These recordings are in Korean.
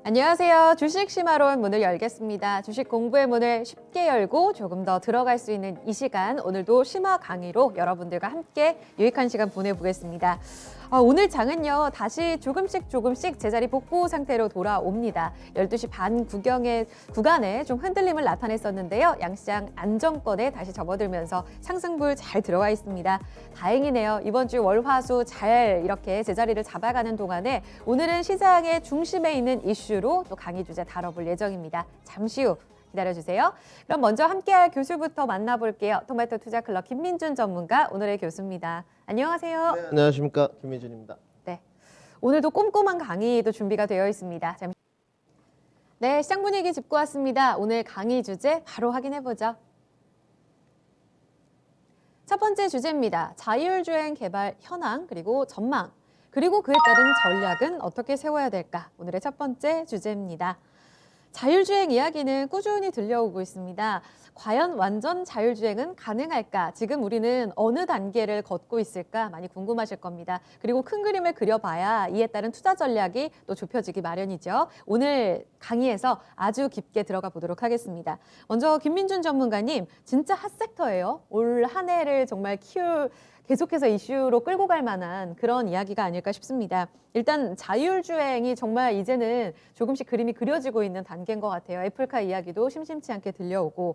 안녕하세요. 주식 심화론 문을 열겠습니다. 주식 공부의 문을 쉽게 열고 조금 더 들어갈 수 있는 이 시간, 오늘도 심화 강의로 여러분들과 함께 유익한 시간 보내보겠습니다. 오늘 장은요, 다시 조금씩 제자리 복구 상태로 돌아옵니다. 12시 반 구간에 좀 흔들림을 나타냈었는데요. 양시장 안정권에 다시 접어들면서 상승불 잘 들어와 있습니다. 다행이네요. 이번 주 월화수 잘 이렇게 제자리를 잡아가는 동안에 오늘은 시장의 중심에 있는 이슈로 또 강의 주제 다뤄볼 예정입니다. 잠시 후 기다려주세요. 그럼 먼저 함께할 교수부터 만나볼게요. 토마토 투자 클럽 김민준 전문가, 오늘의 교수입니다. 안녕하세요. 네, 안녕하십니까, 김민준입니다. 네, 오늘도 꼼꼼한 강의도 준비가 되어 있습니다. 네, 시장 분위기 짚고 왔습니다. 오늘 강의 주제 바로 확인해보죠. 첫 번째 주제입니다. 자율주행 개발 현황 그리고 전망, 그리고 그에 따른 전략은 어떻게 세워야 될까? 오늘의 첫 번째 주제입니다. 자율주행 이야기는 꾸준히 들려오고 있습니다. 과연 완전 자율주행은 가능할까? 지금 우리는 어느 단계를 걷고 있을까? 많이 궁금하실 겁니다. 그리고 큰 그림을 그려봐야 이에 따른 투자 전략이 또 좁혀지기 마련이죠. 오늘 강의에서 아주 깊게 들어가 보도록 하겠습니다. 먼저 김민준 전문가님, 진짜 핫섹터예요. 올 한 해를 정말 계속해서 이슈로 끌고 갈 만한 그런 이야기가 아닐까 싶습니다. 일단 자율주행이 정말 이제는 조금씩 그림이 그려지고 있는 단계인 것 같아요. 애플카 이야기도 심심치 않게 들려오고,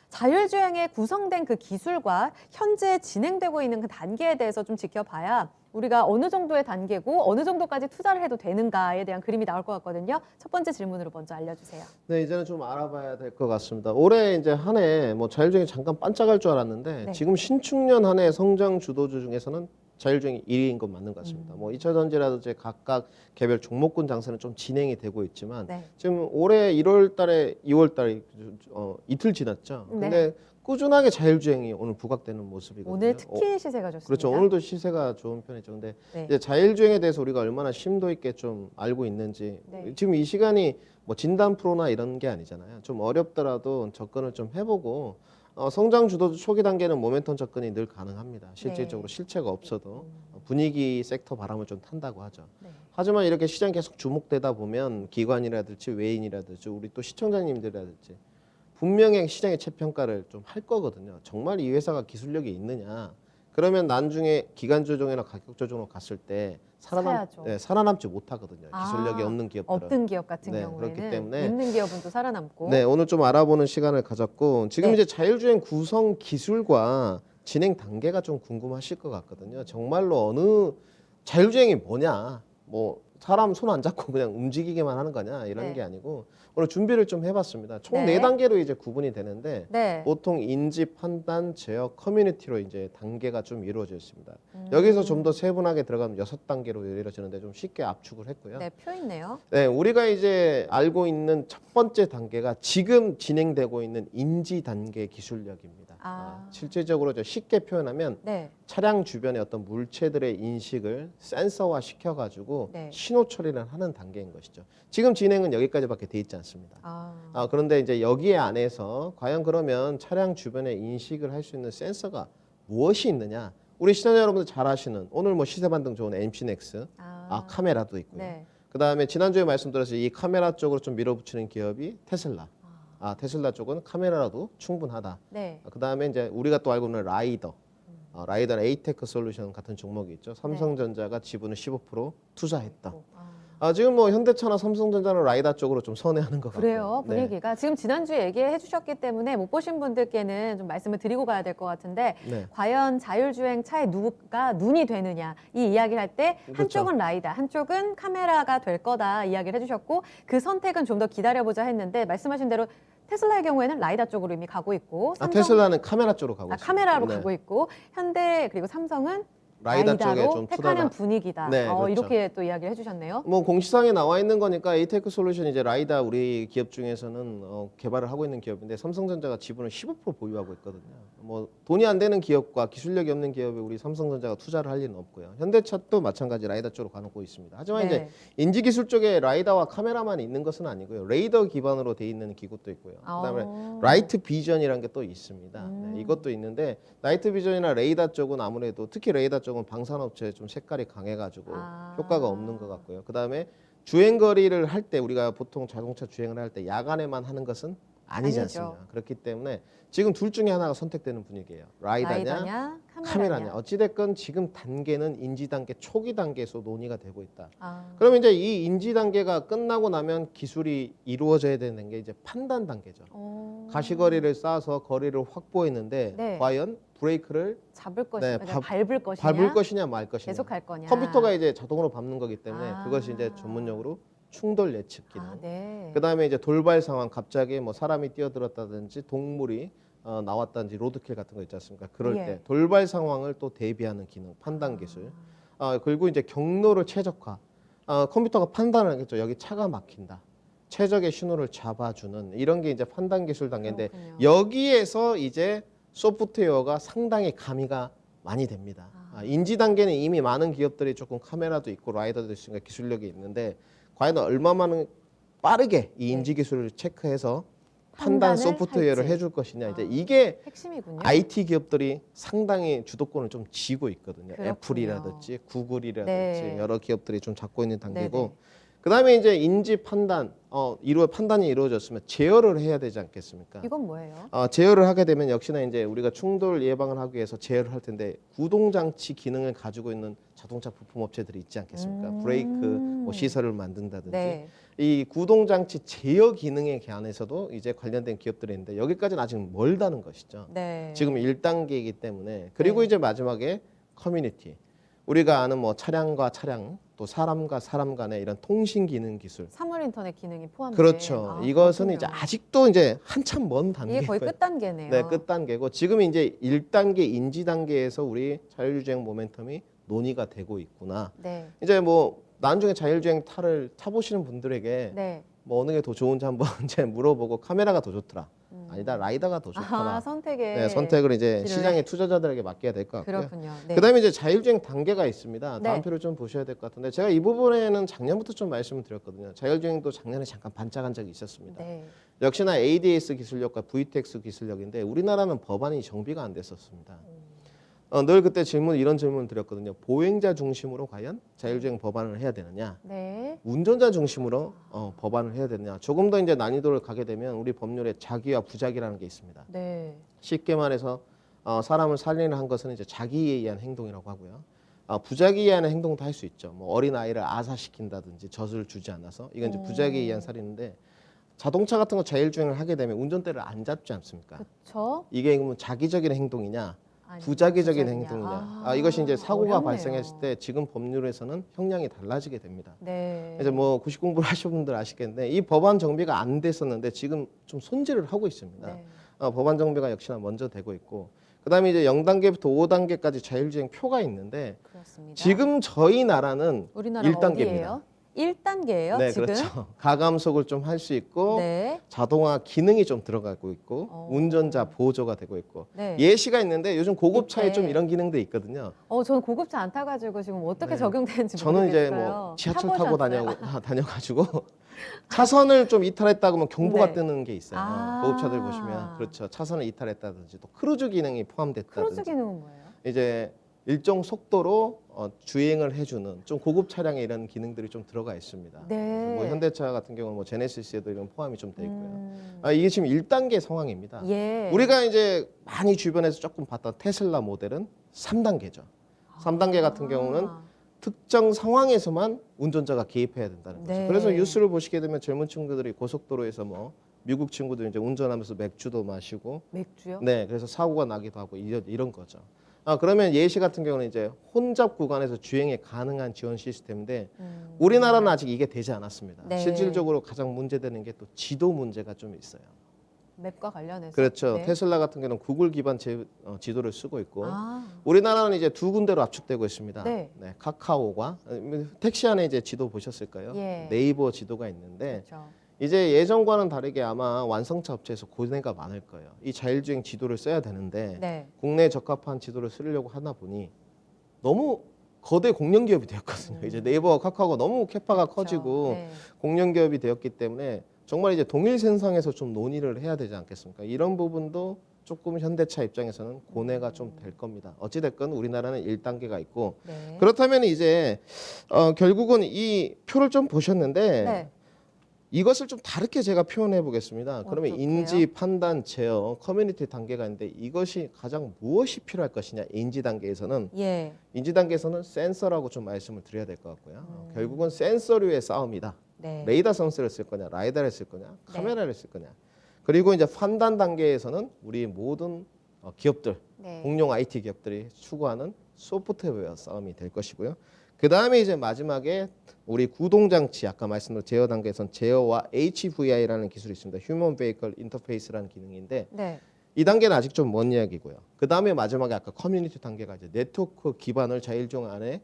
자율주행에 구성된 그 기술과 현재 진행되고 있는 그 단계에 대해서 좀 지켜봐야 우리가 어느 정도의 단계고 어느 정도까지 투자를 해도 되는가에 대한 그림이 나올 것 같거든요. 첫 번째 질문으로 먼저 알려주세요. 네, 이제는 좀 알아봐야 될 것 같습니다. 올해 이제 한 해 뭐 자율주행이 잠깐 반짝할 줄 알았는데 네. 지금 신축년 한 해 성장 주도주 중에서는 자율주행이 1위인 건 맞는 것 같습니다. 뭐 2차 전지라든지 각각 개별 종목군 장세는 좀 진행이 되고 있지만 네. 지금 올해 1월 달에 2월 달에 이틀 지났죠. 네. 근데 꾸준하게 자율주행이 오늘 부각되는 모습이거든요. 오늘 특히 시세가 좋습니다. 그렇죠. 오늘도 시세가 좋은 편이죠. 근데 네. 이제 자율주행에 대해서 우리가 얼마나 심도 있게 좀 알고 있는지, 네. 지금 이 시간이 뭐 진단 프로나 이런 게 아니잖아요. 좀 어렵더라도 접근을 좀 해보고, 성장 주도주 초기 단계는 모멘텀 접근이 늘 가능합니다. 실질적으로 네. 실체가 없어도 분위기 섹터 바람을 좀 탄다고 하죠. 네. 하지만 이렇게 시장 계속 주목되다 보면 기관이라든지 외인이라든지 우리 또 시청자님들이라든지 분명히 시장의 재평가를 좀 할 거거든요. 정말 이 회사가 기술력이 있느냐. 그러면 나중에 기간 조정이나 가격 조정으로 갔을 때 사야죠. 살아남지 못하거든요. 기술력이 없는 기업들은. 없는 기업 같은 네, 경우에는 그렇기 때문에 있는 기업은 또 살아남고. 네, 오늘 좀 알아보는 시간을 가졌고, 지금 네. 이제 자율주행 구성 기술과 진행 단계가 좀 궁금하실 것 같거든요. 정말로 어느 자율주행이 뭐냐, 뭐 사람 손 안 잡고 그냥 움직이기만 하는 거냐 이런 네. 게 아니고, 오늘 준비를 좀 해봤습니다. 총 네. 4단계로 이제 구분이 되는데 네. 보통 인지, 판단, 제어, 커뮤니티로 이제 단계가 좀 이루어져 있습니다. 여기서 좀 더 세분하게 들어가면 6단계로 이루어지는데 좀 쉽게 압축을 했고요. 네, 표 있네요. 네, 우리가 이제 알고 있는 첫 번째 단계가 지금 진행되고 있는 인지 단계 기술력입니다. 실질적으로 쉽게 표현하면 네. 차량 주변의 어떤 물체들의 인식을 센서화 시켜가지고 네. 신호 처리를 하는 단계인 것이죠. 지금 진행은 여기까지밖에 돼 있지 않습니다. 그런데 이제 여기에 안에서 과연 그러면 차량 주변의 인식을 할 수 있는 센서가 무엇이 있느냐? 우리 시청자 여러분들 잘 아시는 오늘 뭐 시세 반등 좋은 MC넥스, 카메라도 있고요. 네. 그 다음에 지난주에 말씀드렸어요. 이 카메라 쪽으로 좀 밀어붙이는 기업이 테슬라. 테슬라 쪽은 카메라라도 충분하다. 네. 그 다음에 이제 우리가 또 알고 있는 라이더. 라이더 에이테크 솔루션 같은 종목이 있죠. 삼성전자가 지분을 15% 투자했다. 지금 뭐 현대차나 삼성전자는 라이다 쪽으로 좀 선회하는 것 같아요. 그래요, 분위기가. 지금 지난주에 얘기해 주셨기 때문에 못 보신 분들께는 좀 말씀을 드리고 가야 될 것 같은데, 네. 과연 자율주행 차에 누가 눈이 되느냐, 이 이야기를 할 때 한쪽은 라이다, 한쪽은 카메라가 될 거다 이야기를 해주셨고, 그 선택은 좀 더 기다려보자 했는데, 말씀하신 대로 테슬라의 경우에는 라이다 쪽으로 이미 가고 있고, 테슬라는 카메라 쪽으로 가고 있습니다. 카메라로 네. 가고 있고, 현대 그리고 삼성은 라이다 쪽에 라이다로 좀 택하는 투자가. 분위기다. 네, 그렇죠. 이렇게 또 이야기를 해주셨네요. 뭐 공시상에 나와 있는 거니까 에이테크 솔루션 이제 라이다 우리 기업 중에서는 개발을 하고 있는 기업인데 삼성전자가 지분을 15% 보유하고 있거든요. 뭐 돈이 안 되는 기업과 기술력이 없는 기업에 우리 삼성전자가 투자를 할 리는 없고요. 현대차도 마찬가지 라이다 쪽으로 가고 있습니다. 하지만 네. 이제 인지 기술 쪽에 라이다와 카메라만 있는 것은 아니고요. 레이더 기반으로 돼 있는 기구도 있고요. 그다음에 라이트 비전이라는 게 또 있습니다. 네, 이것도 있는데 라이트 비전이나 레이더 쪽은 아무래도 특히 레이더 쪽은 방산업체에 좀 색깔이 강해가지고 효과가 없는 것 같고요. 그다음에 주행 거리를 할 때 우리가 보통 자동차 주행을 할 때 야간에만 하는 것은 아니지 아니죠. 않습니까? 그렇기 때문에 지금 둘 중에 하나가 선택되는 분위기예요. 라이다냐, 카메라냐. 어찌됐건 지금 단계는 인지 단계 초기 단계에서 논의가 되고 있다. 그러면 이제 이 인지 단계가 끝나고 나면 기술이 이루어져야 되는 게 이제 판단 단계죠. 가시거리를 쌓아서 거리를 확보했는데 네. 과연 브레이크를 잡을 것이냐, 네, 밟을 것이냐, 밟을 것이냐 말 것이냐. 계속 할 거냐. 컴퓨터가 이제 자동으로 밟는 거기 때문에 그것이 이제 전문용어로 충돌 예측 기능. 네. 그다음에 이제 돌발 상황 갑자기 뭐 사람이 뛰어들었다든지 동물이 나왔다든지 로드킬 같은 거 있지 않습니까? 그럴 예. 때 돌발 상황을 또 대비하는 기능, 판단 기술. 그리고 이제 경로를 최적화. 컴퓨터가 판단을 하겠죠. 여기 차가 막힌다. 최적의 신호를 잡아주는 이런 게 이제 판단 기술 단계인데 그렇군요. 여기에서 이제 소프트웨어가 상당히 가미가 많이 됩니다. 인지 단계는 이미 많은 기업들이 조금 카메라도 있고 라이더도 있으니까 기술력이 있는데 과연 얼마만은 빠르게 이 인지 기술을 체크해서 판단 판단을 소프트웨어를 할지. 해줄 것이냐. 이제 이게 핵심이군요. IT 기업들이 상당히 주도권을 좀 쥐고 있거든요. 그렇군요. 애플이라든지 구글이라든지 네. 여러 기업들이 좀 잡고 있는 단계고 네네. 그다음에 이제 인지 판단 판단이 이루어졌으면 제어를 해야 되지 않겠습니까? 이건 뭐예요? 제어를 하게 되면 역시나 이제 우리가 충돌 예방을 하기 위해서 제어를 할 텐데 구동 장치 기능을 가지고 있는 자동차 부품 업체들이 있지 않겠습니까? 브레이크 뭐 시설을 만든다든지 네. 이 구동 장치 제어 기능에 관해서도 이제 관련된 기업들이 있는데 여기까지는 아직 멀다는 것이죠. 네. 지금 1단계이기 때문에 그리고 네. 이제 마지막에 커뮤니티 우리가 아는 뭐 차량과 차량 또 사람과 사람 간의 이런 통신 기능 기술 사물 인터넷 기능이 포함된. 그렇죠. 이것은 이제 그렇군요. 아직도 이제 한참 먼 이게 단계고요. 거의 끝 단계네요. 네, 끝 단계고 지금 이제 1단계 인지 단계에서 우리 자율주행 모멘텀이 논의가 되고 있구나. 네. 이제 뭐 나중에 자율주행 타보시는 분들에게 네. 뭐 어느 게 더 좋은지 한번 이제 물어보고 카메라가 더 좋더라. 아니다 라이다가 더 좋더라. 선택에. 네, 선택을 이제 필요해. 시장의 투자자들에게 맡겨야 될 것 같고요. 그렇군요. 네. 그다음에 이제 자율주행 단계가 있습니다. 네. 다음 표를 좀 보셔야 될 것 같은데 제가 이 부분에는 작년부터 좀 말씀을 드렸거든요. 자율주행도 작년에 잠깐 반짝한 적이 있었습니다. 네. 역시나 ADAS 기술력과 VTX 기술력인데 우리나라는 법안이 정비가 안 됐었습니다. 늘 그때 이런 질문을 드렸거든요. 보행자 중심으로 과연 자율주행 법안을 해야 되느냐? 네. 운전자 중심으로 법안을 해야 되느냐? 조금 더 이제 난이도를 가게 되면 우리 법률에 자기와 부작이라는 게 있습니다. 네. 쉽게 말해서 사람을 살리는 한 것은 이제 자기에 의한 행동이라고 하고요. 부작위에 의한 행동도 할 수 있죠. 뭐 어린 아이를 아사시킨다든지 젖을 주지 않아서 이건 이제 부작위에 의한 살인인데 자동차 같은 거 자율주행을 하게 되면 운전대를 안 잡지 않습니까? 그렇죠. 이게 그러면 자기적인 행동이냐, 아니, 부작위적인 부작이냐. 행동이냐. 이것이 이제 사고가 어렵네요. 발생했을 때 지금 법률에서는 형량이 달라지게 됩니다. 네. 이제 뭐 구식 공부를 하신 분들 아시겠는데 이 법안 정비가 안 됐었는데 지금 좀 손질을 하고 있습니다. 네. 법안 정비가 역시나 먼저 되고 있고 그다음에 이제 0단계부터 5단계까지 자율주행 표가 있는데 그렇습니다. 지금 저희 나라는 우리나라 1단계입니다. 어디예요? 1단계예요, 네, 지금? 그렇죠. 가감속을 좀 할 수 있고 네. 자동화 기능이 좀 들어가고 있고 어. 운전자 보조가 되고 있고 네. 예시가 있는데 요즘 고급차에 밑에. 좀 이런 기능도 있거든요. 저는 고급차 안 타가지고 지금 어떻게 네. 적용되는지 저는 이제 모르겠어요. 뭐 지하철 타고 타보셨어요? 다녀가지고 차선을 좀 이탈했다 그러면 경보가 네. 뜨는 게 있어요. 아. 고급차들 보시면 그렇죠. 차선을 이탈했다든지 또 크루즈 기능이 포함됐다든지 크루즈 기능은 뭐예요? 이제 일정 속도로 주행을 해주는 좀 고급 차량에 이런 기능들이 좀 들어가 있습니다. 네. 뭐 현대차 같은 경우는 뭐 제네시스에도 이런 포함이 좀 돼 있고요. 음. 이게 지금 1단계 상황입니다. 예. 우리가 이제 많이 주변에서 조금 봤던 테슬라 모델은 3단계죠. 3단계 같은 경우는 특정 상황에서만 운전자가 개입해야 된다는 거죠. 네. 그래서 뉴스를 보시게 되면 젊은 친구들이 고속도로에서 뭐 미국 친구들 이제 운전하면서 맥주도 마시고 맥주요? 네, 그래서 사고가 나기도 하고 이런 거죠. 그러면 예시 같은 경우는 이제 혼잡 구간에서 주행이 가능한 지원 시스템인데 우리나라는 아직 이게 되지 않았습니다. 네. 실질적으로 가장 문제되는 게 또 지도 문제가 좀 있어요. 맵과 관련해서. 그렇죠. 네. 테슬라 같은 경우는 구글 기반 지도를 쓰고 있고 아. 우리나라는 이제 두 군데로 압축되고 있습니다. 네. 카카오가 택시 안에 이제 지도 보셨을까요? 예. 네이버 지도가 있는데 그렇죠. 이제 예전과는 다르게 아마 완성차 업체에서 고뇌가 많을 거예요. 이 자율주행 지도를 써야 되는데 네. 국내에 적합한 지도를 쓰려고 하다 보니 너무 거대 공룡 기업이 되었거든요. 이제 네이버와 카카오가 너무 캐파가 커지고 네. 공룡 기업이 되었기 때문에 정말 이제 동일 선상에서 좀 논의를 해야 되지 않겠습니까? 이런 부분도 조금 현대차 입장에서는 고뇌가 좀 될 겁니다. 어찌 됐건 우리나라는 1단계가 있고 네. 그렇다면 이제 결국은 이 표를 좀 보셨는데 네. 이것을 좀 다르게 제가 표현해 보겠습니다. 그러면 어떡해요? 인지, 판단, 제어, 커뮤니티 단계가 있는데 이것이 가장 무엇이 필요할 것이냐. 인지 단계에서는 예. 인지 단계에서는 센서라고 좀 말씀을 드려야 될 것 같고요. 결국은 센서류의 싸움이다. 네. 레이더 센서를 쓸 거냐, 라이다를 쓸 거냐, 카메라를 쓸 거냐. 그리고 이제 판단 단계에서는 우리 모든 기업들, 네. 공룡 IT 기업들이 추구하는 소프트웨어 싸움이 될 것이고요. 그 다음에 이제 마지막에 우리 구동장치 아까 말씀드린 제어 단계에서는 제어와 HVI라는 기술이 있습니다. Human Vehicle Interface라는 기능인데 네. 이 단계는 아직 좀 먼 이야기고요. 그 다음에 마지막에 아까 커뮤니티 단계가 이제 네트워크 기반을 자율주행 안에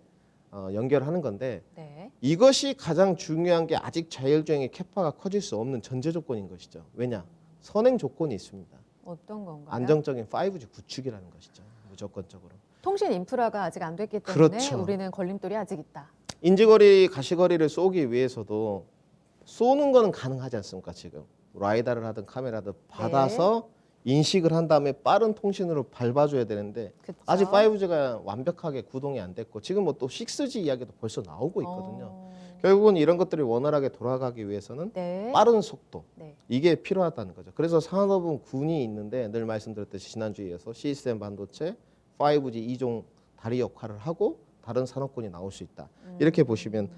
연결하는 건데 네. 이것이 가장 중요한 게 아직 자율주행의 캐파가 커질 수 없는 전제 조건인 것이죠. 왜냐? 선행 조건이 있습니다. 어떤 건가요? 안정적인 5G 구축이라는 것이죠. 무조건적으로. 통신 인프라가 아직 안 됐기 때문에 그렇죠. 우리는 걸림돌이 아직 있다. 인지거리, 가시거리를 쏘기 위해서도 쏘는 거는 가능하지 않습니까? 지금 라이다를 하든 카메라든 받아서 인식을 한 다음에 빠른 통신으로 밟아줘야 되는데 그쵸? 아직 5G가 완벽하게 구동이 안 됐고 지금 뭐 또 6G 이야기도 벌써 나오고 있거든요. 결국은 이런 것들이 원활하게 돌아가기 위해서는 네. 빠른 속도 네. 이게 필요하다는 거죠. 그래서 산업은 군이 있는데 늘 말씀드렸듯이 지난주에서 시스템 반도체 5G 이종 다리 역할을 하고 다른 산업군이 나올 수 있다. 이렇게 보시면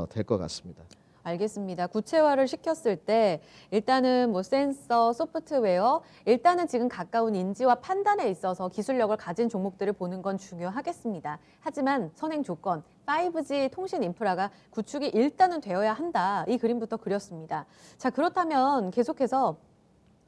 될 것 같습니다. 알겠습니다. 구체화를 시켰을 때 일단은 뭐 센서, 소프트웨어, 일단은 지금 가까운 인지와 판단에 있어서 기술력을 가진 종목들을 보는 건 중요하겠습니다. 하지만 선행 조건, 5G 통신 인프라가 구축이 일단은 되어야 한다. 이 그림부터 그렸습니다. 자, 그렇다면 계속해서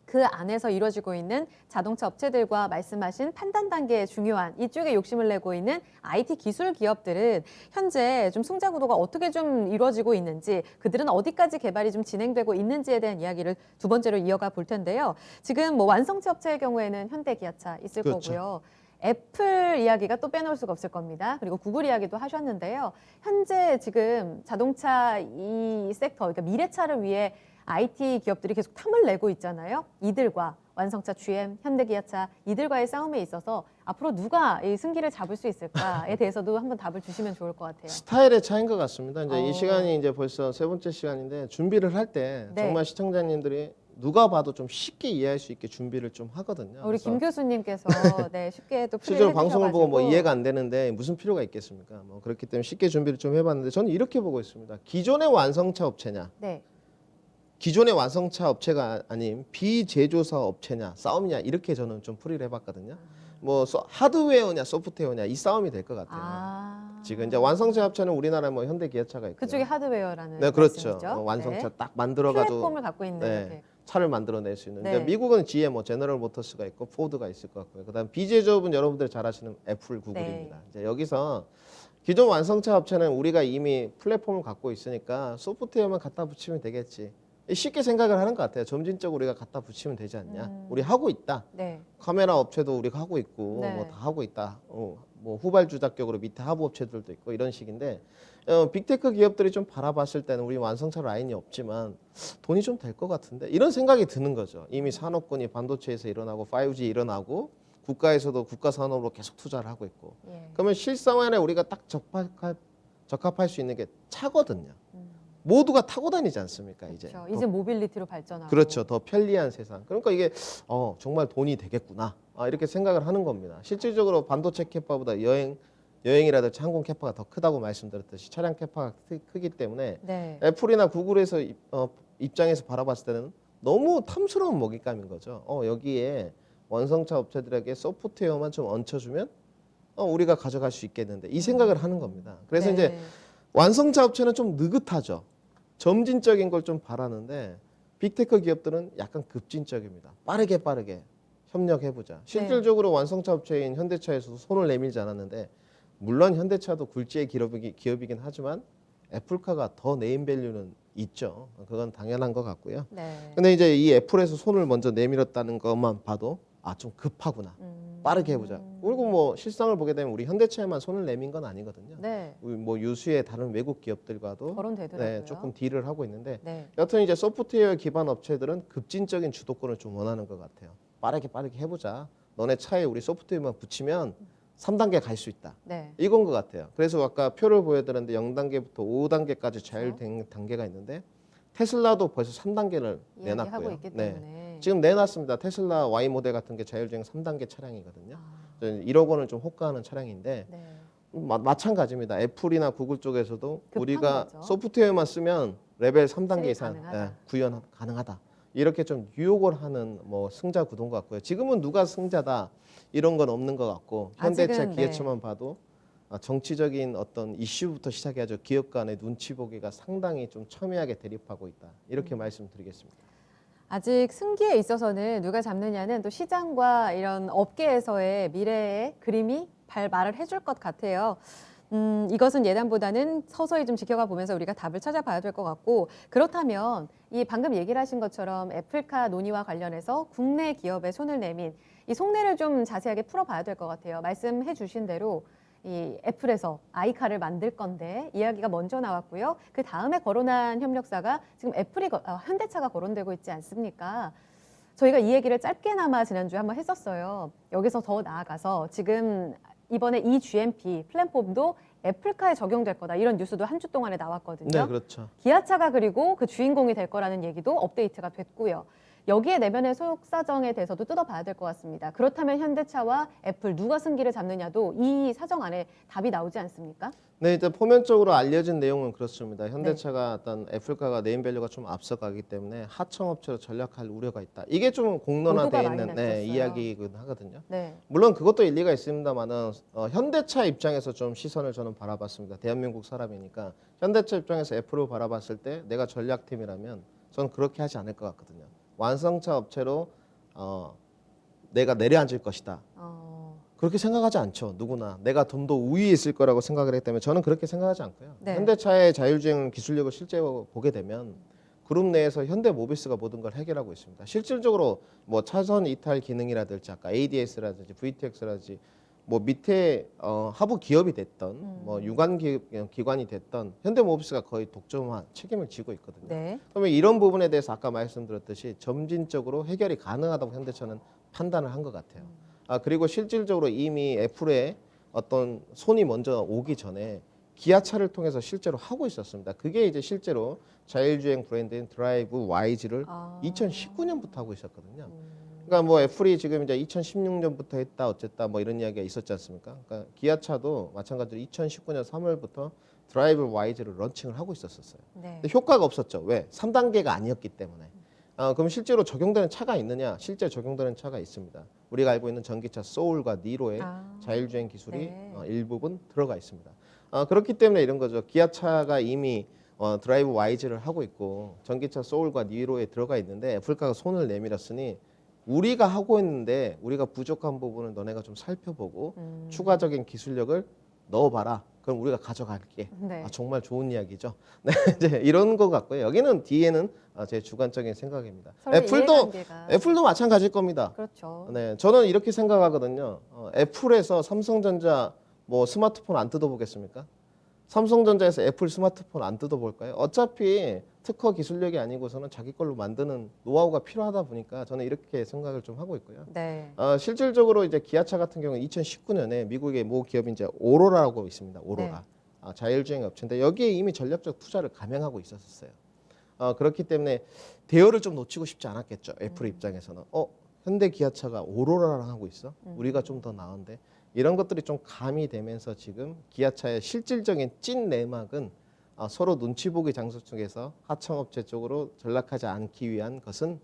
그 안에서 이루어지고 있는 자동차 업체들과 말씀하신 판단 단계에 중요한 이쪽에 욕심을 내고 있는 IT 기술 기업들은 현재 좀 승자 구도가 어떻게 좀 이루어지고 있는지 그들은 어디까지 개발이 좀 진행되고 있는지에 대한 이야기를 두 번째로 이어가 볼 텐데요. 지금 뭐 완성체 업체의 경우에는 현대, 기아차 있을 그렇죠. 거고요. 애플 이야기가 또 빼놓을 수가 없을 겁니다. 그리고 구글 이야기도 하셨는데요. 현재 지금 자동차 이 섹터, 그러니까 미래차를 위해 IT 기업들이 계속 탐을 내고 있잖아요. 이들과 완성차 GM, 현대기아차 이들과의 싸움에 있어서 앞으로 누가 이 승기를 잡을 수 있을까에 대해서도 한번 답을 주시면 좋을 것 같아요. 스타일의 차이인 것 같습니다. 이제 이 시간이 이제 벌써 세 번째 시간인데 준비를 할 때 네. 정말 시청자님들이 누가 봐도 좀 쉽게 이해할 수 있게 준비를 좀 하거든요. 우리 그래서 김 교수님께서 네, 쉽게 또 실제로 방송을 보고 뭐 해주셔가지고. 이해가 안 되는데 무슨 필요가 있겠습니까? 뭐 그렇기 때문에 쉽게 준비를 좀 해봤는데 저는 이렇게 보고 있습니다. 기존의 완성차 업체냐, 네. 기존의 완성차 업체가 아닌 비제조사 업체냐 싸움이냐 이렇게 저는 좀 풀이를 해봤거든요. 뭐 하드웨어냐 소프트웨어냐 이 싸움이 될 것 같아요. 지금 이제 완성차 업체는 우리나라 뭐 현대 기아차가 있고요. 그쪽이 하드웨어라는 네, 그렇죠. 말씀이죠. 완성차 네. 딱 만들어가지고 플랫폼을 갖고 있는 네, 이렇게. 차를 만들어낼 수 있는. 네. 근데 미국은 GM, 뭐 제너럴 모터스가 있고 포드가 있을 것 같고요. 그다음 비제조업은 여러분들 잘 아시는 애플, 구글입니다. 네. 이제 여기서 기존 완성차 업체는 우리가 이미 플랫폼을 갖고 있으니까 소프트웨어만 갖다 붙이면 되겠지. 쉽게 생각을 하는 것 같아요. 점진적으로 우리가 갖다 붙이면 되지 않냐. 우리 하고 있다. 네. 카메라 업체도 우리가 하고 있고 네. 뭐 다 하고 있다. 뭐 후발주자격으로 밑에 하부 업체들도 있고 이런 식인데 빅테크 기업들이 좀 바라봤을 때는 우리 완성차 라인이 없지만 돈이 좀 될 것 같은데 이런 생각이 드는 거죠. 이미 산업군이 반도체에서 일어나고 5G 일어나고 국가에서도 국가 산업으로 계속 투자를 하고 있고 예. 그러면 실생활에 우리가 딱 적합할 수 있는 게 차거든요. 모두가 타고 다니지 않습니까? 그렇죠. 이제 모빌리티로 발전하고. 그렇죠. 더 편리한 세상. 그러니까 이게 정말 돈이 되겠구나. 이렇게 생각을 하는 겁니다. 실질적으로 반도체 캐파보다 여행이라든지 항공 캐파가 더 크다고 말씀드렸듯이 차량 캐파가 크기 때문에 네. 애플이나 구글에서 입장에서 바라봤을 때는 너무 탐스러운 먹잇감인 거죠. 여기에 완성차 업체들에게 소프트웨어만 좀 얹혀주면 우리가 가져갈 수 있겠는데 이 생각을 하는 겁니다. 그래서 네. 이제 완성차 업체는 좀 느긋하죠. 점진적인 걸 좀 바라는데 빅테크 기업들은 약간 급진적입니다. 빠르게 협력해보자. 실질적으로 완성차 업체인 현대차에서도 손을 내밀지 않았는데 물론 현대차도 굴지의 기업이긴 하지만 애플카가 더 네임밸류는 있죠. 그건 당연한 것 같고요. 네. 근데 이제 이 애플에서 손을 먼저 내밀었다는 것만 봐도 좀 급하구나. 빠르게 해보자. 그리고 뭐 실상을 보게 되면 우리 현대차에만 손을 내민 건 아니거든요. 네. 뭐 유수의 다른 외국 기업들과도 거론되더라고요. 조금 딜을 하고 있는데 네. 여튼 이제 소프트웨어 기반 업체들은 급진적인 주도권을 좀 원하는 것 같아요. 빠르게 해보자. 너네 차에 우리 소프트웨어만 붙이면 3단계 갈 수 있다. 네. 이건 것 같아요. 그래서 아까 표를 보여드렸는데 0단계부터 5단계까지 자율주행 단계가 있는데 테슬라도 벌써 3단계를 이야기하고 내놨고요. 있기 네. 때문에. 지금 내놨습니다. 테슬라 Y 모델 같은 게 자율주행 3단계 차량이거든요. 1억 원을 좀 호가하는 차량인데 네. 마찬가지입니다. 애플이나 구글 쪽에서도 급한 우리가 거죠. 소프트웨어만 쓰면 레벨 3단계 실행 이상 가능하다. 구현 가능하다. 이렇게 좀 유혹을 하는 뭐 승자 구도인 것 같고요. 지금은 누가 승자다 이런 건 없는 것 같고 현대차, 아직은, 기아차만 봐도 정치적인 어떤 이슈부터 시작해서 기업 간의 눈치 보기가 상당히 좀 첨예하게 대립하고 있다. 이렇게 말씀드리겠습니다. 아직 승기에 있어서는 누가 잡느냐는 또 시장과 이런 업계에서의 미래의 그림이 말을 해줄 것 같아요. 이것은 예단보다는 서서히 좀 지켜가 보면서 우리가 답을 찾아봐야 될 것 같고, 그렇다면 이 방금 얘기를 하신 것처럼 애플카 논의와 관련해서 국내 기업에 손을 내민 이 속내를 좀 자세하게 풀어봐야 될 것 같아요. 말씀해 주신 대로 이 애플에서 아이카를 만들 건데 이야기가 먼저 나왔고요. 그 다음에 거론한 협력사가 지금 현대차가 거론되고 있지 않습니까? 저희가 이 얘기를 짧게나마 지난주에 한번 했었어요. 여기서 더 나아가서 지금 이번에 이 GMP 플랫폼도 애플카에 적용될 거다 이런 뉴스도 한 주 동안에 나왔거든요. 네, 그렇죠. 기아차가 그리고 그 주인공이 될 거라는 얘기도 업데이트가 됐고요. 여기에 내면의 소속 사정에 대해서도 뜯어봐야 될 것 같습니다. 그렇다면 현대차와 애플 누가 승기를 잡느냐도 이 사정 안에 답이 나오지 않습니까? 네, 일단 표면적으로 알려진 내용은 그렇습니다. 현대차가 어떤 애플카가 네임밸류가 좀 앞서가기 때문에 하청업체로 전략할 우려가 있다. 이게 좀 공론화되어 보도가 많이 있는 났었어요. 이야기이긴 하거든요. 네. 물론 그것도 일리가 있습니다만은 현대차 입장에서 좀 시선을 저는 바라봤습니다. 대한민국 사람이니까 현대차 입장에서 애플을 바라봤을 때 내가 전략팀이라면 저는 그렇게 하지 않을 것 같거든요. 완성차 업체로 내가 내려앉을 것이다. 그렇게 생각하지 않죠. 누구나 내가 좀 더 우위에 있을 거라고 생각을 했기 때문에 저는 그렇게 생각하지 않고요. 네. 현대차의 자율주행 기술력을 실제로 보게 되면 그룹 내에서 현대모비스가 모든 걸 해결하고 있습니다. 실질적으로 뭐 차선 이탈 기능이라든지 아까 ADS라든지 VTX라든지 뭐 밑에 하부 기업이 됐던 뭐 유관 기관이 됐던 현대모비스가 거의 독점한 책임을 지고 있거든요. 네. 그러면 이런 부분에 대해서 아까 말씀드렸듯이 점진적으로 해결이 가능하다고 현대차는 판단을 한 것 같아요. 그리고 실질적으로 이미 애플에 어떤 손이 먼저 오기 전에 기아차를 통해서 실제로 하고 있었습니다. 그게 이제 실제로 자율주행 브랜드인 드라이브 YG를 2019년부터 하고 있었거든요. 그러니까 뭐 애플이 지금 이제 2016년부터 했다 어쨌다 뭐 이런 이야기가 있었지 않습니까? 그러니까 기아차도 마찬가지로 2019년 3월부터 드라이브 YG를 런칭을 하고 있었어요. 네. 근데 효과가 없었죠. 왜? 3단계가 아니었기 때문에. 그럼 실제로 적용되는 차가 있느냐? 실제 적용되는 차가 있습니다. 우리가 알고 있는 전기차 소울과 니로의 자율주행 기술이 네. 일부분 들어가 있습니다. 그렇기 때문에 이런 거죠. 기아차가 이미 드라이브 YG를 하고 있고 전기차 소울과 니로에 들어가 있는데 애플카가 손을 내밀었으니 우리가 하고 있는데 우리가 부족한 부분을 너네가 좀 살펴보고 추가적인 기술력을 넣어봐라. 그럼 우리가 가져갈게. 네. 정말 좋은 이야기죠. 네, 이제 이런 것 같고요. 여기는 뒤에는 제 주관적인 생각입니다. 서로 이해관계가. 애플도 마찬가지일 겁니다. 그렇죠. 네, 저는 이렇게 생각하거든요. 애플에서 삼성전자 뭐 스마트폰 안 뜯어보겠습니까? 삼성전자에서 애플 스마트폰 안 뜯어볼까요? 어차피 특허 기술력이 아니고서는 자기 걸로 만드는 노하우가 필요하다 보니까 저는 이렇게 생각을 좀 하고 있고요. 네. 실질적으로 이제 기아차 같은 경우는 2019년에 미국의 모 기업인 이제 오로라라고 있습니다. 오로라. 네. 자율주행 업체인데 여기에 이미 전략적 투자를 감행하고 있었어요. 그렇기 때문에 대열을 좀 놓치고 싶지 않았겠죠. 애플 입장에서는. 현대 기아차가 오로라랑 하고 있어? 우리가 좀 더 나은데? 이런 것들이 좀 가미되면서 지금 기아차의 실질적인 찐 내막은 서로 눈치 보기 장소 쪽에서 하청업체 쪽으로 전락하지 않기 위한 것은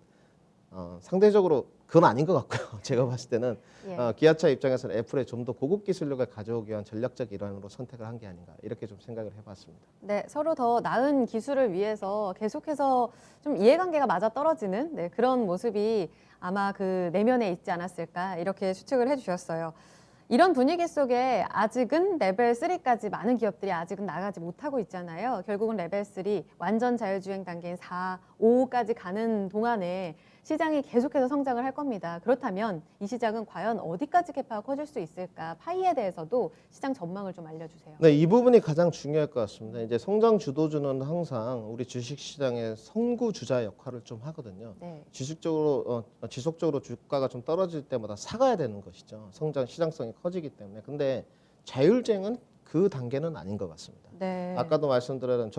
상대적으로 그건 아닌 것 같고요. 제가 봤을 때는 예. 기아차 입장에서는 애플의 좀 더 고급 기술력을 가져오기 위한 전략적 일환으로 선택을 한 게 아닌가 이렇게 좀 생각을 해봤습니다. 네, 서로 더 나은 기술을 위해서 계속해서 좀 이해관계가 맞아 떨어지는 그런 모습이 아마 그 내면에 있지 않았을까 이렇게 추측을 해주셨어요. 이런 분위기 속에 아직은 레벨 3까지 많은 기업들이 아직은 나가지 못하고 있잖아요. 결국은 레벨 3 완전 자율주행 단계인 4, 5까지 가는 동안에 시장이 계속해서 성장을 할 겁니다. 그렇다면 이 시장은 과연 어디까지 캐파가 커질 수 있을까? 파이에 대해서도 시장 전망을 좀 알려주세요. 네, 이 부분이 가장 중요할 것 같습니다. 이제 성장 주도주는 항상 우리 주식시장의 선구주자 역할을 좀 하거든요. 네. 지속적으로 주가가 좀 떨어질 때마다 사가야 되는 것이죠. 성장 시장성이 커지기 때문에. 근데 자율주행은 그 단계는 아닌 것 같습니다. 네. 아까도 말씀드렸던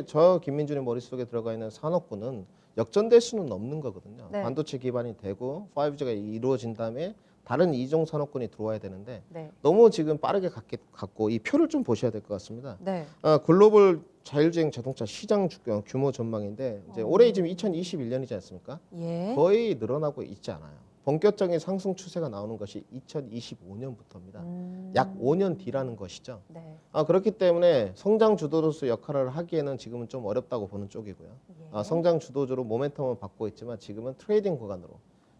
저 김민준의 머릿속에 들어가 있는 산업군은 역전될 수는 없는 거거든요. 네. 반도체 기반이 되고 5G가 이루어진 다음에 다른 이종 산업군이 들어와야 되는데 네. 너무 지금 빠르게 갔고 이 표를 좀 보셔야 될 것 같습니다. 네. 글로벌 자율주행 자동차 시장 규모 전망인데 이제 올해 지금 2021년이지 않습니까? 예. 거의 늘어나고 있지 않아요. 본격적인 상승 추세가 나오는 것이 2025년부터입니다. 약 5년 뒤라는 것이죠. 네. 그렇기 때문에 성장 주도로서 역할을 하기에는 지금은 좀 어렵다고 보는 쪽이고요. 예. 성장 주도주로 모멘텀을 받고 있지만 지금은 트레이딩 구간으로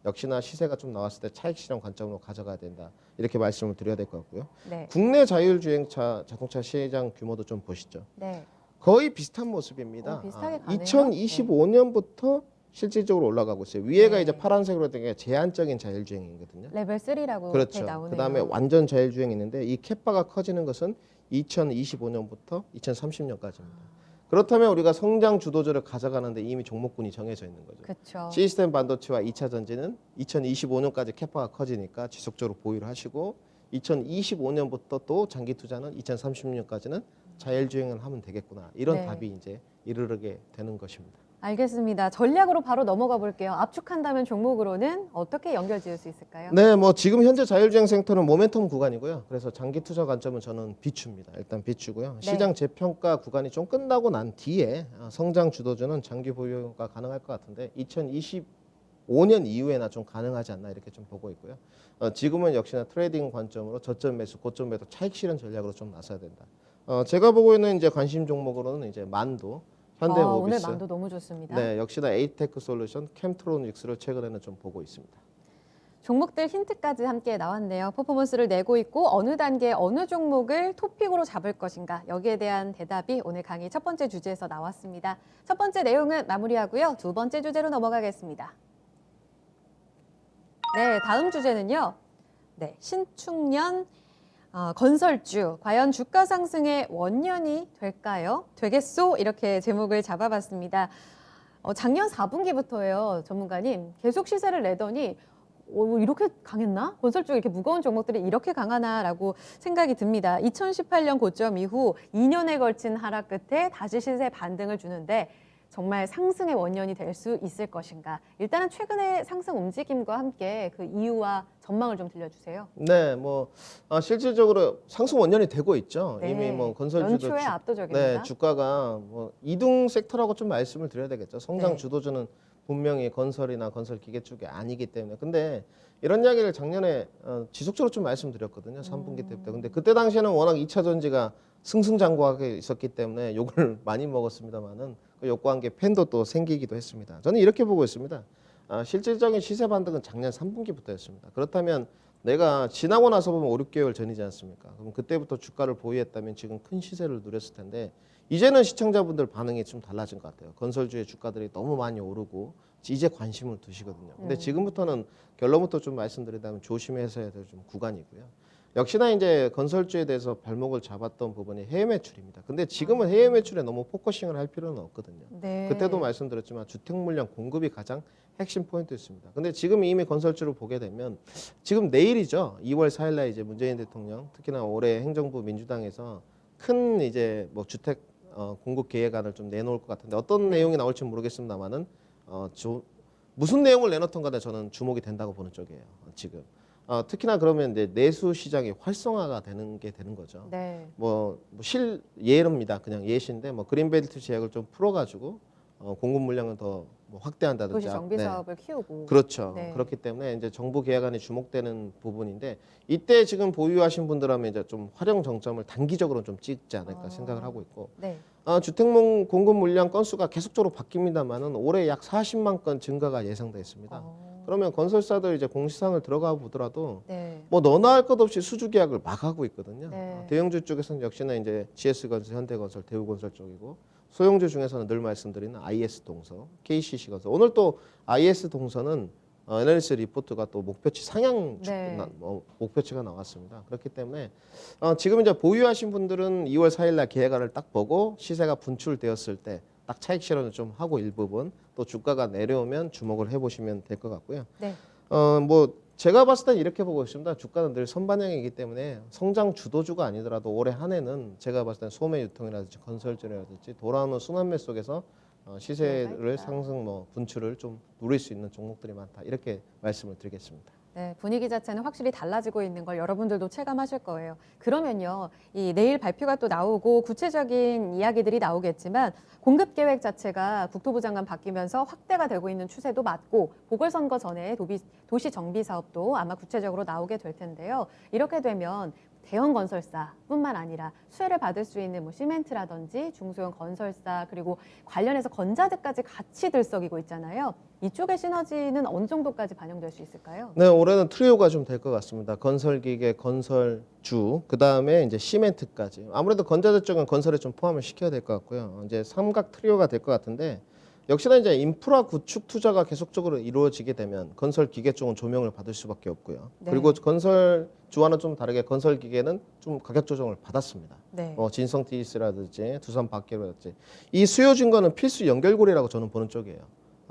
역시나 시세가 좀 나왔을 때 차익 실현 관점으로 가져가야 된다. 이렇게 말씀을 드려야 될 것 같고요. 네. 국내 자율주행차 자동차 시장 규모도 좀 보시죠. 네. 거의 비슷한 모습입니다. 비슷하게 가네요. 2025년부터 실질적으로 올라가고 있어요. 위에가 네. 이제 파란색으로 된 게 제한적인 자율주행이거든요. 레벨 3라고 그렇죠. 나오네요. 그다음에 완전 자율주행이 있는데 이 캐파가 커지는 것은 2025년부터 2030년까지입니다. 그렇다면 우리가 성장 주도주를 가져가는데 이미 종목군이 정해져 있는 거죠. 그렇죠. 시스템 반도체와 2차 전지는 2025년까지 캐파가 커지니까 지속적으로 보유를 하시고 2025년부터 또 장기 투자는 2030년까지는 자율주행을 하면 되겠구나. 이런 네. 답이 이제 이르게 되는 것입니다. 알겠습니다. 전략으로 바로 넘어가 볼게요. 압축한다면 종목으로는 어떻게 연결 지을 수 있을까요? 네, 뭐 지금 현재 자율주행 섹터는 모멘텀 구간이고요. 그래서 장기 투자 관점은 저는 비추입니다. 일단 비추고요. 네. 시장 재평가 구간이 좀 끝나고 난 뒤에 성장 주도주는 장기 보유가 가능할 것 같은데 2025년 이후에나 좀 가능하지 않나 이렇게 좀 보고 있고요. 지금은 역시나 트레이딩 관점으로 저점 매수, 고점 매도 차익 실현 전략으로 좀 나서야 된다. 제가 보고 있는 이제 관심 종목으로는 이제 만도, 오늘 현대모비스, 만도 너무 좋습니다. 네, 역시나 에이테크 솔루션, 캠트로닉스를 최근에는 좀 보고 있습니다. 종목들 힌트까지 함께 나왔네요. 퍼포먼스를 내고 있고 어느 단계 어느 종목을 토픽으로 잡을 것인가 여기에 대한 대답이 오늘 강의 첫 번째 주제에서 나왔습니다. 첫 번째 내용은 마무리하고요. 두 번째 주제로 넘어가겠습니다. 네, 다음 주제는요. 네, 신축년 건설주 과연 주가 상승의 원년이 될까요? 되겠소? 이렇게 제목을 잡아봤습니다. 작년 4분기부터예요, 전문가님. 계속 시세를 내더니 이렇게 강했나? 건설주 이렇게 무거운 종목들이 이렇게 강하나라고 생각이 듭니다. 2018년 고점 이후 2년에 걸친 하락 끝에 다시 시세 반등을 주는데 정말 상승의 원년이 될 수 있을 것인가? 일단은 최근의 상승 움직임과 함께 그 이유와 전망을 좀 들려주세요. 네, 실질적으로 상승 원년이 되고 있죠. 네, 이미 뭐 건설주도 연초에 압도적입니다. 네, 주가가 뭐 2등 섹터라고 좀 말씀을 드려야 되겠죠. 성장 네. 주도주는 분명히 건설이나 건설 기계 쪽이 아니기 때문에. 근데 이런 이야기를 작년에 지속적으로 좀 말씀드렸거든요. 3분기 때부터. 근데 그때 당시에는 워낙 2차 전지가 승승장구하게 있었기 때문에 욕을 많이 먹었습니다만은 그 욕과 함께 팬도 또 생기기도 했습니다. 저는 이렇게 보고 있습니다. 실질적인 시세 반등은 작년 3분기부터였습니다. 그렇다면 내가 지나고 나서 보면 5, 6개월 전이지 않습니까? 그럼 그때부터 주가를 보유했다면 지금 큰 시세를 누렸을 텐데 이제는 시청자분들 반응이 좀 달라진 것 같아요. 건설주의 주가들이 너무 많이 오르고 이제 관심을 두시거든요. 근데 지금부터는 결론부터 좀 말씀드리자면 조심해서 해야 될 좀 구간이고요. 역시나 이제 건설주에 대해서 발목을 잡았던 부분이 해외 매출입니다. 근데 지금은 해외 매출에 너무 포커싱을 할 필요는 없거든요. 네. 그때도 말씀드렸지만 주택 물량 공급이 가장 핵심 포인트였습니다. 근데 지금 이미 건설주를 보게 되면 지금 내일이죠. 2월 4일 날 이제 문재인 대통령 특히나 올해 행정부 민주당에서 큰 이제 뭐 주택 공급 계획안을 좀 내놓을 것 같은데 어떤 내용이 나올지 모르겠습니다만은 무슨 내용을 내놓던 간에 저는 주목이 된다고 보는 쪽이에요. 지금. 특히나 그러면 이제 내수 시장이 활성화가 되는 거죠. 네. 예입니다. 그냥 예시인데 뭐 그린벨트 제약을 좀 풀어가지고 공급 물량을 더 확대한다든지. 도시 정비 사업을 키우고. 그렇죠. 네. 그렇기 때문에 이제 정부 계약안이 주목되는 부분인데 이때 지금 보유하신 분들하면 이제 좀 활용 정점을 단기적으로 좀 찍지 않을까 생각을 하고 있고. 네. 주택 공급 물량 건수가 계속적으로 바뀝니다만은 올해 약 40만 건 증가가 예상돼 있습니다. 그럼 그러면 건설사들 이제 공시사항을 들어가 보더라도 네. 뭐 너나 할 것 없이 수주 계약을 막 하고 있거든요. 네. 대형주 쪽에서는 역시나 이제 GS건설, 현대건설, 대우건설 쪽이고 소형주 중에서는 늘 말씀드리는 IS동서, KCC건설. 오늘 또 IS동서는 애널리스트 리포트가 또 목표치 상향 네. 목표치가 나왔습니다. 그렇기 때문에 지금 이제 보유하신 분들은 2월 4일 날 계획안을 딱 보고 시세가 분출되었을 때 딱 차익 실현을 좀 하고 일부분 또 주가가 내려오면 주목을 해보시면 될 것 같고요. 네. 뭐 제가 봤을 땐 이렇게 보고 있습니다. 주가는 늘 선반영이기 때문에 성장 주도주가 아니더라도 올해 한 해는 제가 봤을 땐 소매 유통이라든지 건설주라든지 돌아오는 순환매 속에서 시세를 상승 분출을 좀 누릴 수 있는 종목들이 많다. 이렇게 말씀을 드리겠습니다. 네, 분위기 자체는 확실히 달라지고 있는 걸 여러분들도 체감하실 거예요. 그러면요, 이 내일 발표가 또 나오고 구체적인 이야기들이 나오겠지만 공급 계획 자체가 국토부 장관 바뀌면서 확대가 되고 있는 추세도 맞고 보궐선거 전에 도시 정비 사업도 아마 구체적으로 나오게 될 텐데요. 이렇게 되면 대형 건설사뿐만 아니라 수혜를 받을 수 있는 뭐 시멘트라든지 중소형 건설사 그리고 관련해서 건자재까지 같이 들썩이고 있잖아요. 이쪽의 시너지는 어느 정도까지 반영될 수 있을까요? 네, 올해는 트리오가 좀 될 것 같습니다. 건설기계, 건설주, 그 다음에 이제 시멘트까지. 아무래도 건자재 쪽은 건설에 좀 포함을 시켜야 될 것 같고요. 이제 삼각 트리오가 될 것 같은데 역시나 이제 인프라 구축 투자가 계속적으로 이루어지게 되면 건설 기계 쪽은 조명을 받을 수밖에 없고요. 네. 그리고 건설주와는 좀 다르게 건설 기계는 좀 가격 조정을 받았습니다. 네. 진성 TS라든지 두산 바퀴라든지 이 수요 증가는 필수 연결고리라고 저는 보는 쪽이에요.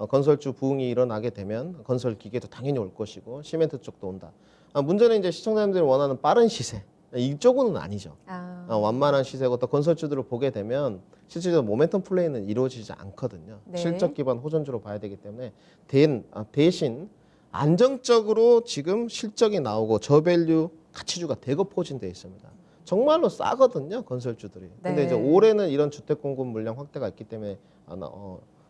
건설주 부흥이 일어나게 되면 건설 기계도 당연히 올 것이고 시멘트 쪽도 온다. 문제는 이제 시청자님들이 원하는 빠른 시세 이쪽은 아니죠. 완만한 시세고 또 건설주들을 보게 되면 실질적으로 모멘텀 플레이는 이루어지지 않거든요. 네. 실적 기반 호전주로 봐야 되기 때문에 대신 안정적으로 지금 실적이 나오고 저밸류 가치주가 대거 포진되어 있습니다. 정말로 싸거든요, 건설주들이. 근데 네. 이제 올해는 이런 주택 공급 물량 확대가 있기 때문에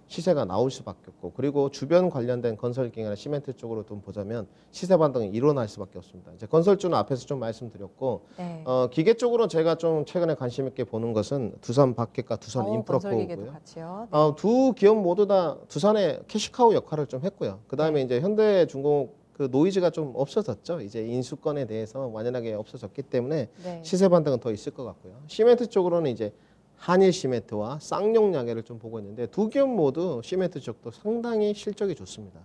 시세가 나올 수밖에 없고 그리고 주변 관련된 건설기계나 시멘트 쪽으로 좀 보자면 시세 반등이 일어날 수밖에 없습니다. 이제 건설주는 앞에서 좀 말씀드렸고 네. 기계 쪽으로 제가 좀 최근에 관심 있게 보는 것은 두산 바켓과 두산 건설기계도 인프라포고요. 같이요. 네. 두 기업 모두 다 두산의 캐시카우 역할을 좀 했고요. 그다음에 이제 현대중공업 그 노이즈가 좀 없어졌죠. 이제 인수권에 대해서 완연하게 없어졌기 때문에 네. 시세 반등은 더 있을 것 같고요. 시멘트 쪽으로는 이제 한일 시멘트와 쌍용 양해를 좀 보고 있는데 두 기업 모두 시멘트 쪽도 상당히 실적이 좋습니다.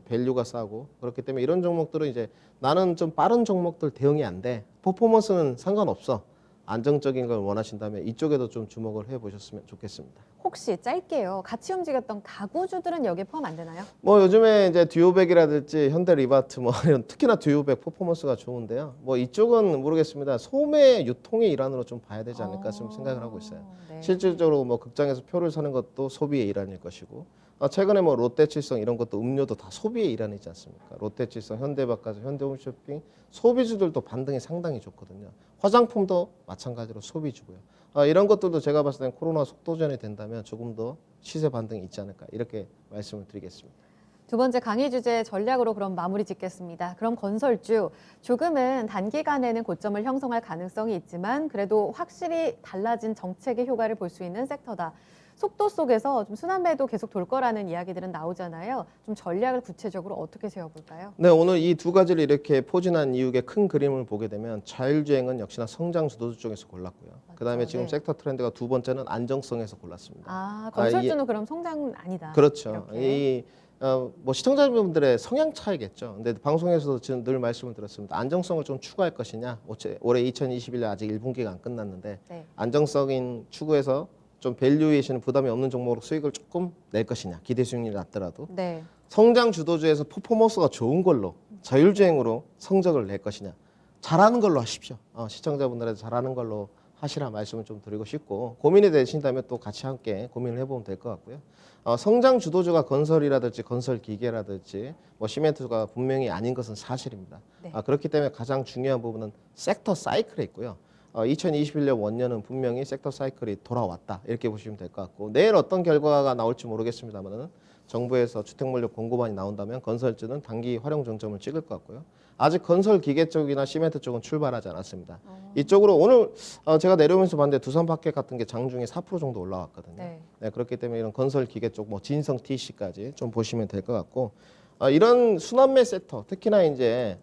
밸류가 싸고 그렇기 때문에 이런 종목들은 이제 나는 좀 빠른 종목들 대응이 안 돼. 퍼포먼스는 상관없어. 안정적인 걸 원하신다면 이쪽에도 좀 주목을 해보셨으면 좋겠습니다. 혹시 짧게요. 같이 움직였던 가구주들은 여기에 포함 안 되나요? 뭐 요즘에 이제 듀오백이라든지 현대 리바트 뭐 이런 특히나 듀오백 퍼포먼스가 좋은데요. 뭐 이쪽은 모르겠습니다. 소매 유통의 일환으로 좀 봐야 되지 않을까 좀 생각을 하고 있어요. 네. 실질적으로 뭐 극장에서 표를 사는 것도 소비의 일환일 것이고 최근에 뭐 롯데칠성 이런 것도 음료도 다 소비의 일환이지 않습니까? 롯데칠성, 현대백화점, 현대홈쇼핑 소비주들도 반등이 상당히 좋거든요. 화장품도 마찬가지로 소비주고요. 이런 것들도 제가 봤을 땐 코로나 속도전이 된다면 조금 더 시세 반등이 있지 않을까 이렇게 말씀을 드리겠습니다. 두 번째 강의 주제 전략으로 그럼 마무리 짓겠습니다. 그럼 건설주 조금은 단기간에는 고점을 형성할 가능성이 있지만 그래도 확실히 달라진 정책의 효과를 볼 수 있는 섹터다. 속도 속에서 좀 순환매도 계속 돌 거라는 이야기들은 나오잖아요. 좀 전략을 구체적으로 어떻게 세워볼까요? 네, 오늘 이 두 가지를 이렇게 포진한 이유의 큰 그림을 보게 되면 자율주행은 역시나 성장 주도주 쪽에서 골랐고요. 그다음에 지금 네. 섹터 트렌드가 두 번째는 안정성에서 골랐습니다. 건설주는 그럼 성장은 아니다. 그렇죠. 이렇게. 뭐 시청자분들의 성향 차이겠죠. 근데 방송에서도 지금 늘 말씀을 드렸습니다. 안정성을 좀 추구할 것이냐. 올해 2021년 아직 1분기가 안 끝났는데 네. 안정성인 추구해서 좀 밸류에이션 부담이 없는 종목으로 수익을 조금 낼 것이냐. 기대 수익률이 낮더라도 네. 성장 주도주에서 퍼포먼스가 좋은 걸로 자율주행으로 성적을 낼 것이냐. 잘하는 걸로 하십시오. 시청자분들한테 잘하는 걸로 하시라 말씀을 좀 드리고 싶고 고민이 되신다면 또 같이 함께 고민을 해보면 될 것 같고요. 성장 주도주가 건설이라든지 건설 기계라든지 뭐 시멘트가 분명히 아닌 것은 사실입니다. 네. 그렇기 때문에 가장 중요한 부분은 섹터 사이클에 있고요. 2021년 원년은 분명히 섹터 사이클이 돌아왔다 이렇게 보시면 될 것 같고 내일 어떤 결과가 나올지 모르겠습니다만은 정부에서 주택 물량 공급안이 나온다면 건설주는 단기 활용 정점을 찍을 것 같고요. 아직 건설 기계 쪽이나 시멘트 쪽은 출발하지 않았습니다. 이쪽으로 오늘 제가 내려오면서 봤는데 두산 파켓 같은 게 장중에 4% 정도 올라왔거든요. 네. 네, 그렇기 때문에 이런 건설 기계 쪽 뭐 진성 TC까지 좀 보시면 될 것 같고 이런 순환매 섹터, 특히나 이제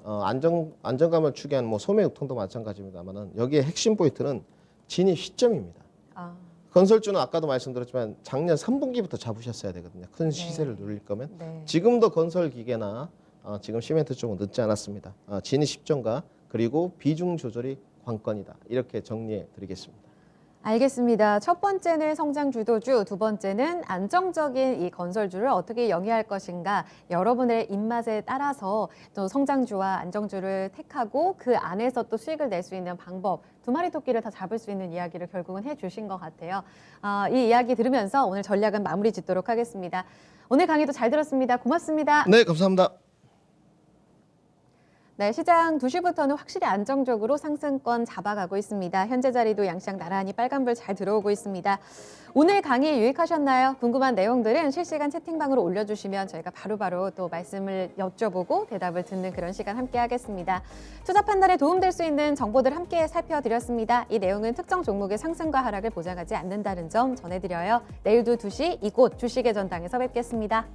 안정감을 추구하는 뭐 소매 유통도 마찬가지입니다만은 여기에 핵심 포인트는 진입 시점입니다. 아, 건설주는 아까도 말씀드렸지만 작년 3분기부터 잡으셨어야 되거든요. 큰 시세를 누릴 거면. 네. 지금도 건설 기계나 지금 시멘트 쪽은 늦지 않았습니다. 진입 시점과 그리고 비중 조절이 관건이다. 이렇게 정리해 드리겠습니다. 알겠습니다. 첫 번째는 성장 주도주, 두 번째는 안정적인 이 건설주를 어떻게 영위할 것인가. 여러분의 입맛에 따라서 또 성장주와 안정주를 택하고 그 안에서 또 수익을 낼 수 있는 방법, 두 마리 토끼를 다 잡을 수 있는 이야기를 결국은 해주신 것 같아요. 이 이야기 들으면서 오늘 전략은 마무리 짓도록 하겠습니다. 오늘 강의도 잘 들었습니다. 고맙습니다. 네, 감사합니다. 네, 시장 2시부터는 확실히 안정적으로 상승권 잡아가고 있습니다. 현재 자리도 양시장 나란히 빨간불 잘 들어오고 있습니다. 오늘 강의 유익하셨나요? 궁금한 내용들은 실시간 채팅방으로 올려주시면 저희가 바로바로 또 말씀을 여쭤보고 대답을 듣는 그런 시간 함께 하겠습니다. 투자 판단에 도움될 수 있는 정보들 함께 살펴드렸습니다. 이 내용은 특정 종목의 상승과 하락을 보장하지 않는다는 점 전해드려요. 내일도 2시 이곳 주식의 전당에서 뵙겠습니다.